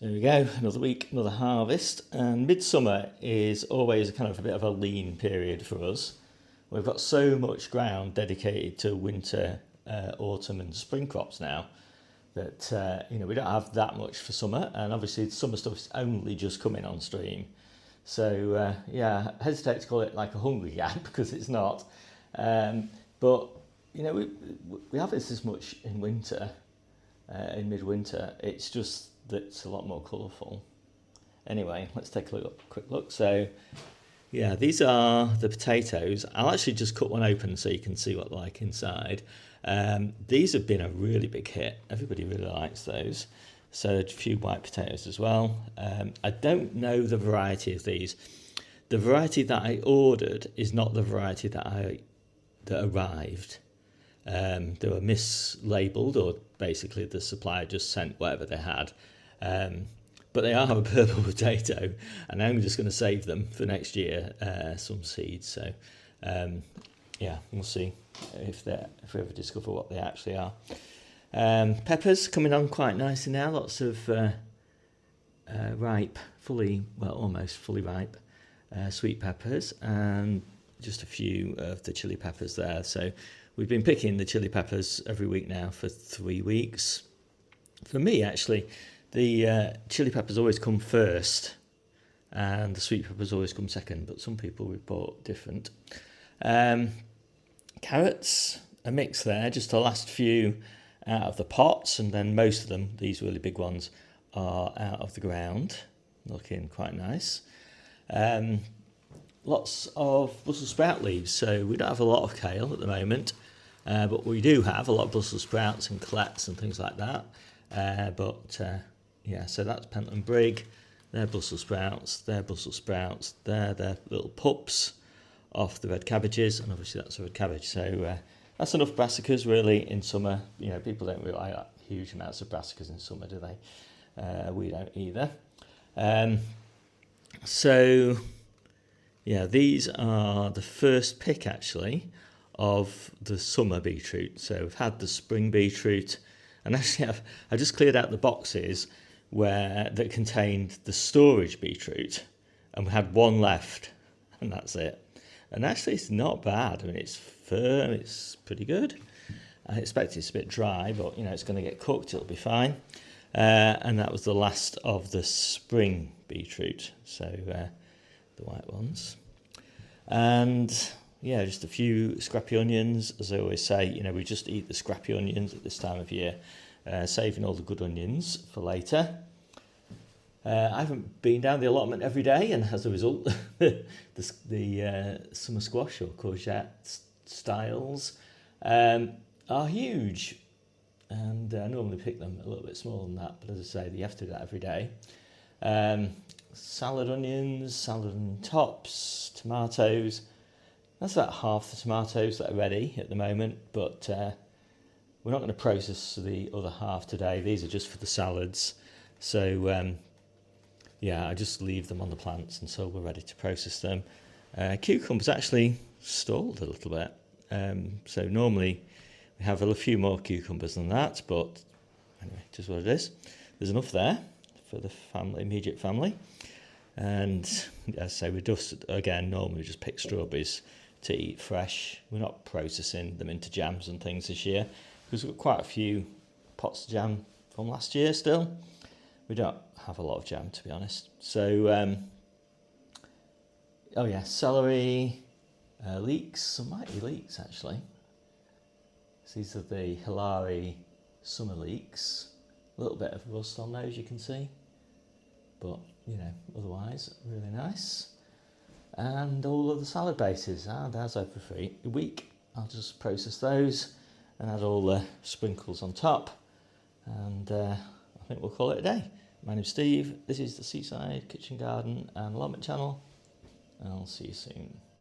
There we go, another week, another harvest, and midsummer is always kind of a bit of a lean period for us. We've got so much ground dedicated to winter, autumn and spring crops now that we don't have that much for summer, and obviously summer stuff is only just coming on stream. So I hesitate to call it like a hungry gap because it's not. But we have this much in winter, in midwinter. It's just that it's a lot more colourful. Anyway, let's take a quick look. So yeah, these are the potatoes. I'll actually just cut one open so you can see what they're like inside. These have been a really big hit. Everybody really likes those. So a few white potatoes as well. I don't know the variety of these. The variety that I ordered is not the variety that arrived. They were mislabeled, or basically the supplier just sent whatever they had. But they are a purple potato, and I'm just going to save them for next year, some seeds. So we'll see if we ever discover what they actually are. Peppers coming on quite nicely now. Lots of ripe, almost fully ripe sweet peppers, and just a few of the chili peppers there. So we've been picking the chili peppers every week now for 3 weeks. For me, actually, the chili peppers always come first and the sweet peppers always come second, but some people report different. Carrots, a mix there, just the last few out of the pots, and then most of them, these really big ones, are out of the ground, looking quite nice. Lots of Brussels sprout leaves, so we don't have a lot of kale at the moment, but we do have a lot of Brussels sprouts and colettes and things like that. So that's Pentland Brig, they're Brussels sprouts, they're little pups off the red cabbages, and obviously that's a red cabbage. So that's enough brassicas really in summer. People don't really like huge amounts of brassicas in summer, do they? We don't either. These are the first pick actually of the summer beetroot. So we've had the spring beetroot, and actually I just cleared out the boxes that contained the storage beetroot, and we had one left, and that's it. And actually it's not bad. I mean, it's firm, it's pretty good. I expect it's a bit dry, but it's going to get cooked, it'll be fine. And that was the last of the spring beetroot, so the white ones. And just a few scrappy onions. As I always say, we just eat the scrappy onions at this time of year, saving all the good onions for later. I haven't been down the allotment every day, and as a result, the summer squash or courgette styles are huge. And I normally pick them a little bit smaller than that, but as I say, you have to do that every day. Salad onions, salad on tops, tomatoes. That's about half the tomatoes that are ready at the moment, but we're not going to process the other half today. These are just for the salads. So I just leave them on the plants until we're ready to process them. Cucumbers actually stalled a little bit. So normally we have a few more cucumbers than that, but anyway, just what it is. There's enough there for the immediate family. And as I say, we just, again, normally just pick strawberries to eat fresh. We're not processing them into jams and things this year because we've got quite a few pots of jam from last year still. We don't have a lot of jam, to be honest. So, celery, leeks, some mighty leeks actually. So these are the Hilari summer leeks. A little bit of rust on those, you can see. But, otherwise, really nice. And all of the salad bases, and as every week, I'll just process those and add all the sprinkles on top. And I think we'll call it a day. My name's Steve, this is the Seaside Kitchen Garden and Allotment channel, and I'll see you soon.